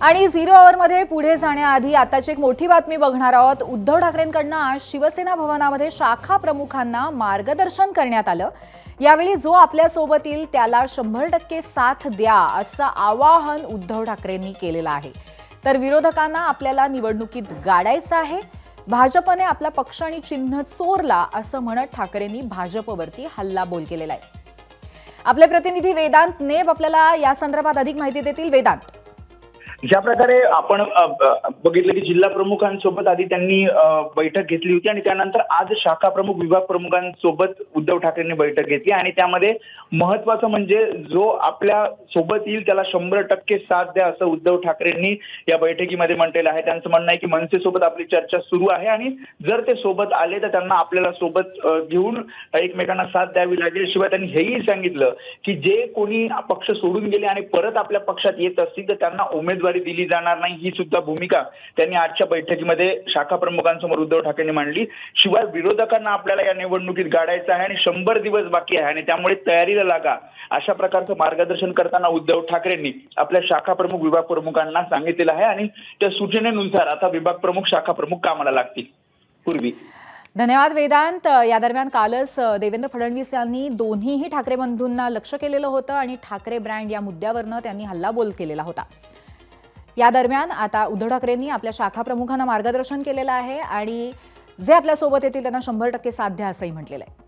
आणि झिरो अवरमध्ये पुढे जाण्याआधी आताची एक मोठी बातमी बघणार आहोत। उद्धव ठाकरेंकडून आज शिवसेना भवनामध्ये शाखा प्रमुखांना मार्गदर्शन करण्यात आलं। यावेळी जो आपल्या सोबत येईल त्याला 100% साथ द्या असं आवाहन उद्धव ठाकरेंनी केलेलं आहे। तर विरोधकांना आपल्याला निवडणुकीत गाडायचं आहे, भाजपने आपला पक्ष आणि चिन्ह चोरला असं म्हणत ठाकरेंनी भाजपवरती हल्लाबोल केलेला आहे। आपले प्रतिनिधी वेदांत नेब आपल्याला या संदर्भात अधिक माहिती देतील। वेदांत, ज्या प्रकारे आपण बघितलं की जिल्हा प्रमुखांसोबत आधी त्यांनी बैठक घेतली होती आणि त्यानंतर आज शाखा प्रमुख विभाग प्रमुखांसोबत उद्धव ठाकरेंनी बैठक घेतली आणि त्यामध्ये महत्त्वाचं म्हणजे जो आपल्या सोबत येईल त्याला 100% साथ द्या असं उद्धव ठाकरेंनी या बैठकीमध्ये म्हटलेलं आहे। त्यांचं म्हणणं आहे की मनसेसोबत आपली चर्चा सुरू आहे आणि जर ते सोबत आले तर त्यांना आपल्याला सोबत घेऊन एकमेकांना साथ द्यावी लागेल। शिवाय त्यांनी हेही सांगितलं की जे कोणी पक्ष सोडून गेले आणि परत आपल्या पक्षात येत असतील तर त्यांना उमेदवारी दिली जाणार नाही, ही सुद्धा भूमिका त्यांनी आजच्या बैठकीमध्ये शाखा प्रमुखांसमोर उद्धव ठाकरेंनी मांडली। शिवाय विरोधकांना आपल्याला या निवडणुकीत गाडायचं आहे आणि 100 दिवस बाकी आहे आणि त्यामुळे तयारीला लागा अशा प्रकारचं मार्गदर्शन करताना उद्धव ठाकरेंनी आपल्या शाखा प्रमुख विभाग प्रमुखांना सांगितलेलं आहे आणि त्या सूचनेनुसार आता विभाग प्रमुख शाखा प्रमुख कामाला लागतील। पूर्वी धन्यवाद वेदांत। या दरम्यान कालच देवेंद्र फडणवीस यांनी दोन्हीही ठाकरे बंधूंना लक्ष केलेलं होतं आणि ठाकरे ब्रँड या मुद्द्यावरनं त्यांनी हल्लाबोल केलेला होता। या दरम्यान आता उद्धव ठाकरेंनी आपल्या शाखा प्रमुखांना मार्गदर्शन केलेलं आहे आणि जे आपल्या सोबत येतील त्यांना 100% साथ द्या असंही म्हटलेलं आहे।